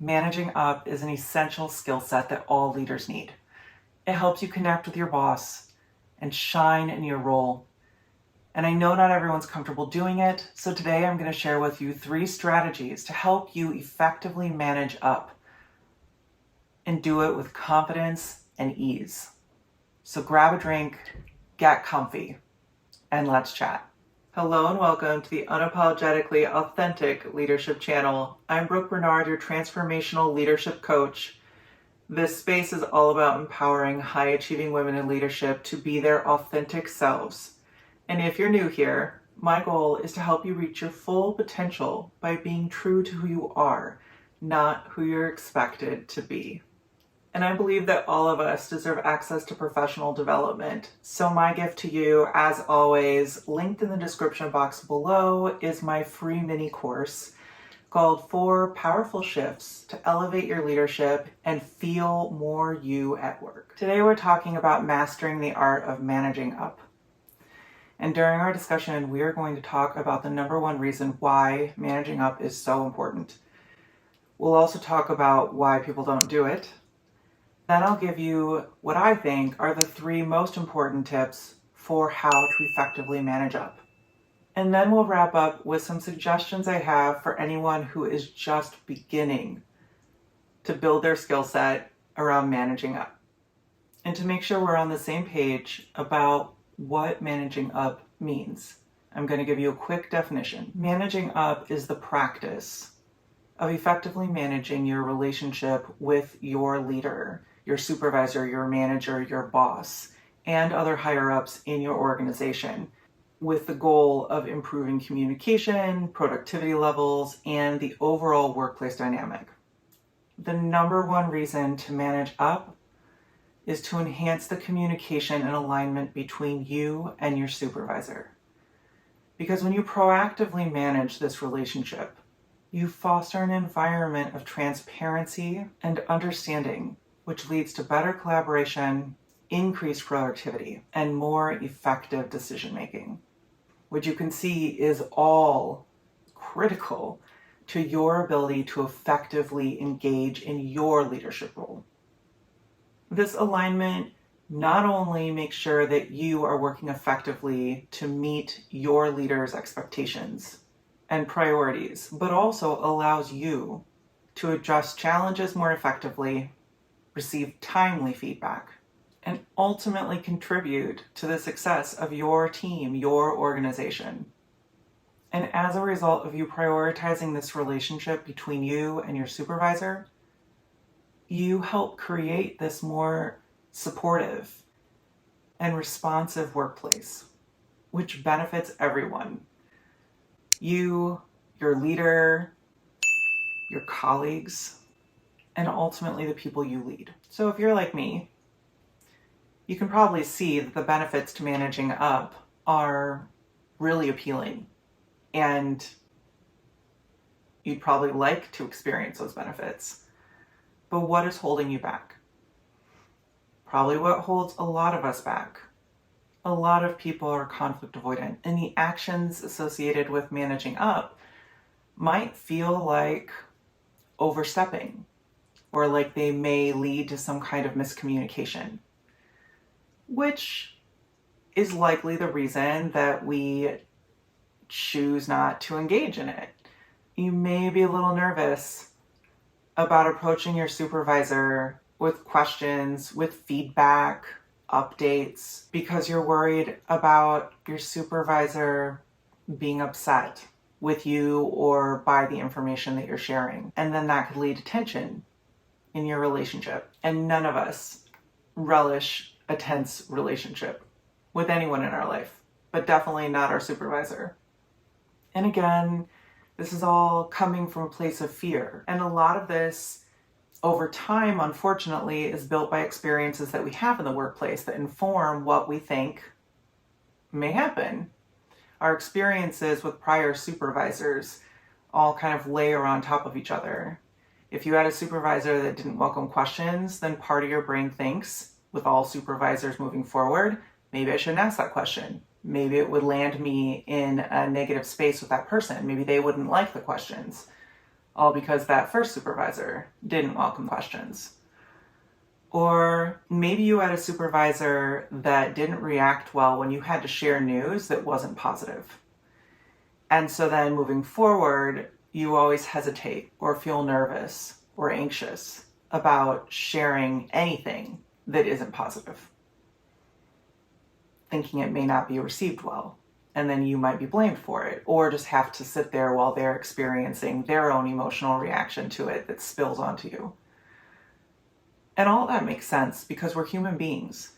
managing up is an essential skill set that all leaders need. It helps you connect with your boss and shine in your role. And I know not everyone's comfortable doing it, so today I'm going to share with you 3 strategies to help you effectively manage up and do it with confidence and ease. So grab a drink, get comfy, and let's chat. Hello and welcome to the Unapologetically Authentic Leadership Channel. I'm Brooke Bernard, your transformational leadership coach. This space is all about empowering high-achieving women in leadership to be their authentic selves. And if you're new here, my goal is to help you reach your full potential by being true to who you are, not who you're expected to be. And I believe that all of us deserve access to professional development. So my gift to you, as always, linked in the description box below, is my free mini course called 4 Powerful Shifts to Elevate Your Leadership and Feel More You at Work. Today we're talking about mastering the art of managing up. And during our discussion, we are going to talk about the number 1 reason why managing up is so important. We'll also talk about why people don't do it. Then I'll give you what I think are the 3 most important tips for how to effectively manage up. And then we'll wrap up with some suggestions I have for anyone who is just beginning to build their skill set around managing up. And to make sure we're on the same page about what managing up means, I'm going to give you a quick definition. Managing up is the practice of effectively managing your relationship with your leader, your supervisor, your manager, your boss, and other higher-ups in your organization, with the goal of improving communication, productivity levels, and the overall workplace dynamic. The number 1 reason to manage up is to enhance the communication and alignment between you and your supervisor. Because when you proactively manage this relationship, you foster an environment of transparency and understanding, which leads to better collaboration, increased productivity, and more effective decision-making, which you can see is all critical to your ability to effectively engage in your leadership role. This alignment not only makes sure that you are working effectively to meet your leader's expectations and priorities, but also allows you to address challenges more effectively, receive timely feedback, and ultimately contribute to the success of your team, your organization. And as a result of you prioritizing this relationship between you and your supervisor, you help create this more supportive and responsive workplace, which benefits everyone. You, your leader, your colleagues, and ultimately the people you lead. So if you're like me, you can probably see that the benefits to managing up are really appealing, and you'd probably like to experience those benefits. But what is holding you back? Probably what holds a lot of us back. A lot of people are conflict avoidant, and the actions associated with managing up might feel like overstepping, or like they may lead to some kind of miscommunication, which is likely the reason that we choose not to engage in it. You may be a little nervous about approaching your supervisor with questions, with feedback, updates, because you're worried about your supervisor being upset with you or by the information that you're sharing. And then that could lead to tension in your relationship. And none of us relish a tense relationship with anyone in our life, but definitely not our supervisor. And again, this is all coming from a place of fear. And a lot of this, over time, unfortunately, is built by experiences that we have in the workplace that inform what we think may happen. Our experiences with prior supervisors all kind of layer on top of each other. If you had a supervisor that didn't welcome questions, then part of your brain thinks, with all supervisors moving forward, maybe I shouldn't ask that question. Maybe it would land me in a negative space with that person. Maybe they wouldn't like the questions. all because that first supervisor didn't welcome questions. Or maybe you had a supervisor that didn't react well when you had to share news that wasn't positive. And so then moving forward, you always hesitate or feel nervous or anxious about sharing anything that isn't positive, thinking it may not be received well. And then you might be blamed for it, or just have to sit there while they're experiencing their own emotional reaction to it that spills onto you. And all that makes sense because we're human beings.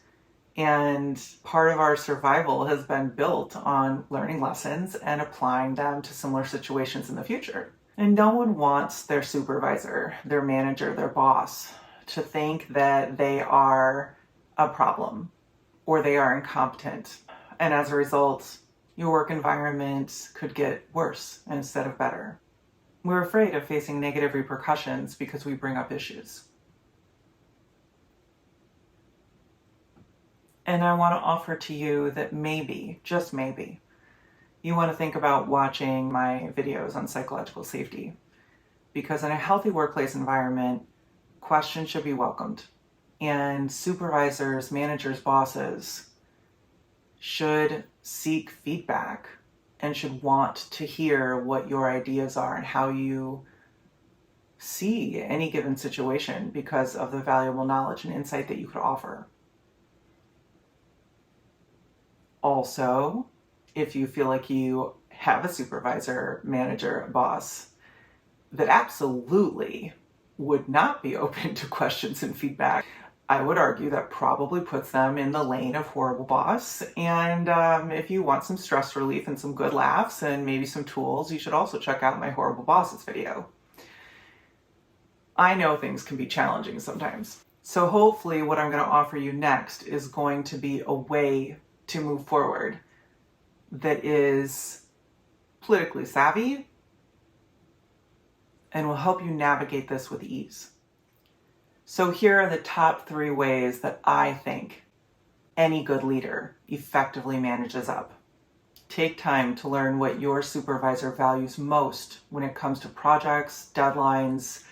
And part of our survival has been built on learning lessons and applying them to similar situations in the future. And no one wants their supervisor, their manager, their boss to think that they are a problem or they are incompetent. And as a result, your work environment could get worse instead of better. We're afraid of facing negative repercussions because we bring up issues. And I want to offer to you that maybe, just maybe, you want to think about watching my videos on psychological safety. Because in a healthy workplace environment, questions should be welcomed. And supervisors, managers, bosses should seek feedback and should want to hear what your ideas are and how you see any given situation because of the valuable knowledge and insight that you could offer. Also, if you feel like you have a supervisor, manager, boss that absolutely would not be open to questions and feedback, I would argue that probably puts them in the lane of horrible boss. And if you want some stress relief and some good laughs and maybe some tools, you should also check out my horrible bosses video. I know things can be challenging sometimes. So hopefully what I'm going to offer you next is going to be a way to move forward that is politically savvy and will help you navigate this with ease. So here are the top 3 ways that I think any good leader effectively manages up. Take time to learn what your supervisor values most when it comes to projects, deadlines,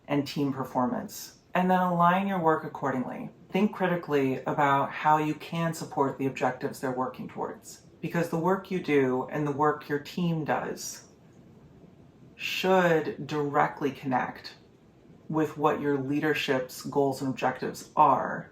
and team performance. And then align your work accordingly. Think critically about how you can support the objectives they're working towards. Because the work you do and the work your team does should directly connect with what your leadership's goals and objectives are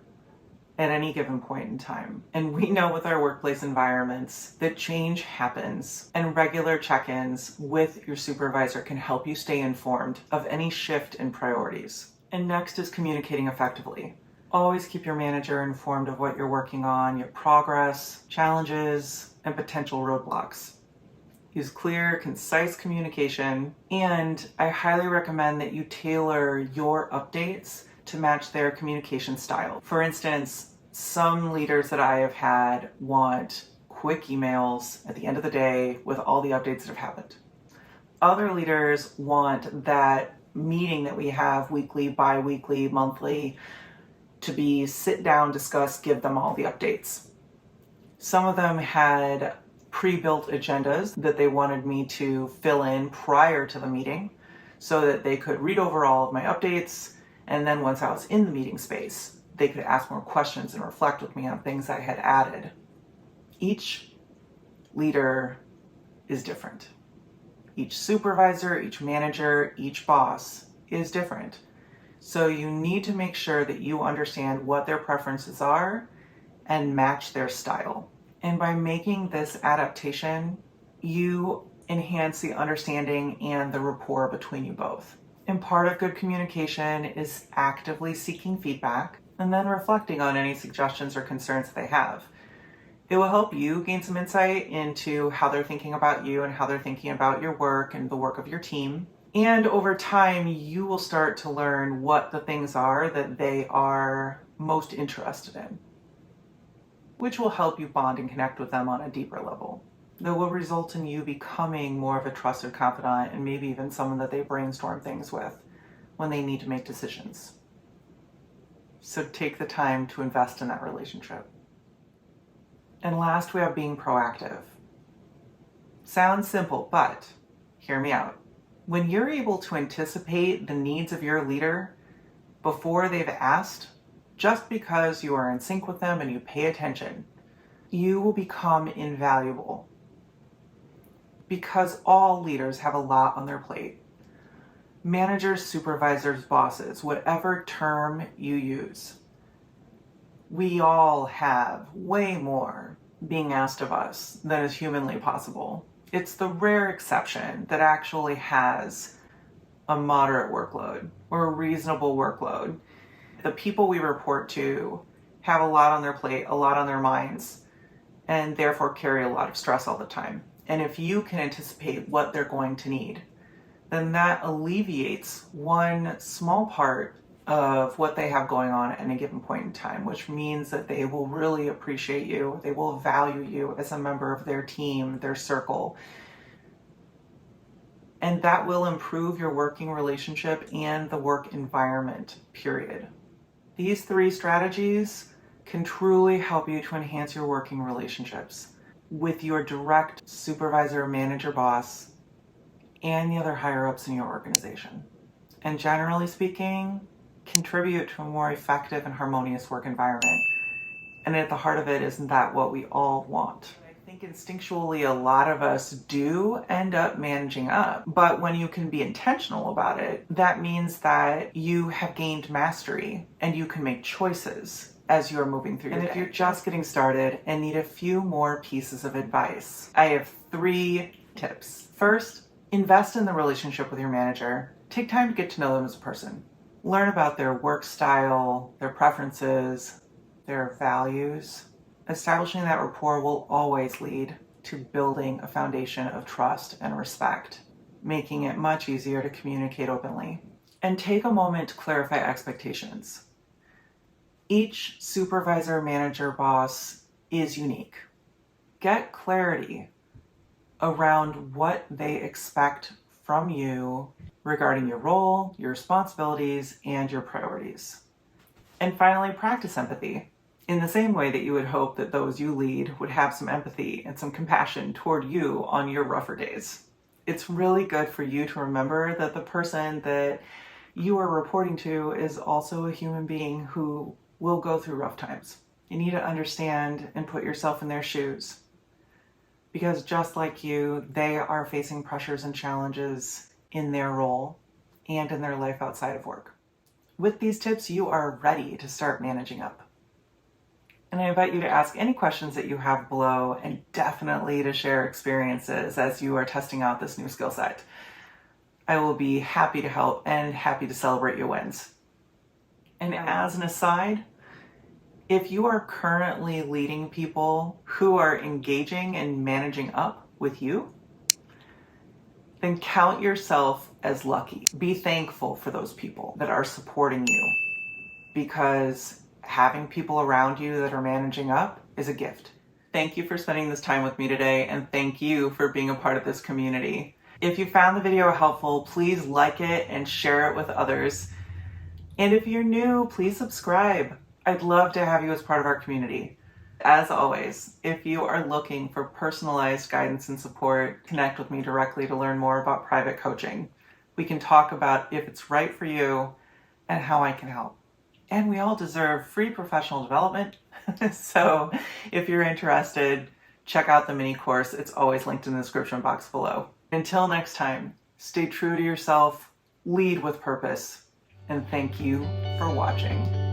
at any given point in time. And we know with our workplace environments that change happens, and regular check-ins with your supervisor can help you stay informed of any shift in priorities. And next is communicating effectively. Always keep your manager informed of what you're working on, your progress, challenges, and potential roadblocks. Use clear, concise communication, and I highly recommend that you tailor your updates to match their communication style. For instance, some leaders that I have had want quick emails at the end of the day with all the updates that have happened. Other leaders want that meeting that we have weekly, bi-weekly, monthly to be sit down, discuss, give them all the updates. Some of them had pre-built agendas that they wanted me to fill in prior to the meeting so that they could read over all of my updates, and then once I was in the meeting space, they could ask more questions and reflect with me on things I had added. Each leader is different. Each supervisor, each manager, each boss is different. So you need to make sure that you understand what their preferences are and match their style. And by making this adaptation, you enhance the understanding and the rapport between you both. And part of good communication is actively seeking feedback and then reflecting on any suggestions or concerns that they have. It will help you gain some insight into how they're thinking about you and how they're thinking about your work and the work of your team. And over time, you will start to learn what the things are that they are most interested in, which will help you bond and connect with them on a deeper level. That will result in you becoming more of a trusted confidant and maybe even someone that they brainstorm things with when they need to make decisions. So take the time to invest in that relationship. And last, we have being proactive. Sounds simple, but hear me out. When you're able to anticipate the needs of your leader before they've asked, just because you are in sync with them and you pay attention, you will become invaluable. Because all leaders have a lot on their plate. Managers, supervisors, bosses, whatever term you use. We all have way more being asked of us than is humanly possible. It's the rare exception that actually has a moderate workload or a reasonable workload. The people we report to have a lot on their plate, a lot on their minds, and therefore carry a lot of stress all the time. And if you can anticipate what they're going to need, then that alleviates one small part of what they have going on at a given point in time, which means that they will really appreciate you. They will value you as a member of their team, their circle. And that will improve your working relationship and the work environment, period. These 3 strategies can truly help you to enhance your working relationships with your direct supervisor, manager, boss, and the other higher-ups in your organization. And generally speaking, contribute to a more effective and harmonious work environment. And at the heart of it, isn't that what we all want? I think instinctually a lot of us do end up managing up, but when you can be intentional about it, that means that you have gained mastery and you can make choices as you are moving through your day. And if you're just getting started and need a few more pieces of advice, I have 3 tips. First, invest in the relationship with your manager. Take time to get to know them as a person. Learn about their work style, their preferences, their values. Establishing that rapport will always lead to building a foundation of trust and respect, making it much easier to communicate openly. And take a moment to clarify expectations. Each supervisor, manager, boss is unique. Get clarity around what they expect from you regarding your role, your responsibilities, and your priorities. And finally, practice empathy. In the same way that you would hope that those you lead would have some empathy and some compassion toward you on your rougher days. It's really good for you to remember that the person that you are reporting to is also a human being who will go through rough times. You need to understand and put yourself in their shoes. Because just like you, they are facing pressures and challenges in their role and in their life outside of work. With these tips, you are ready to start managing up. And I invite you to ask any questions that you have below, and definitely to share experiences as you are testing out this new skill set. I will be happy to help and happy to celebrate your wins. And as an aside, if you are currently leading people who are engaging and managing up with you, then count yourself as lucky. Be thankful for those people that are supporting you, because having people around you that are managing up is a gift. Thank you for spending this time with me today, and thank you for being a part of this community. If you found the video helpful, please like it and share it with others. And if you're new, please subscribe. I'd love to have you as part of our community. As always, if you are looking for personalized guidance and support, connect with me directly to learn more about private coaching. We can talk about if it's right for you and how I can help. And we all deserve free professional development. So if you're interested, check out the mini course. It's always linked in the description box below. Until next time, stay true to yourself, lead with purpose, and thank you for watching.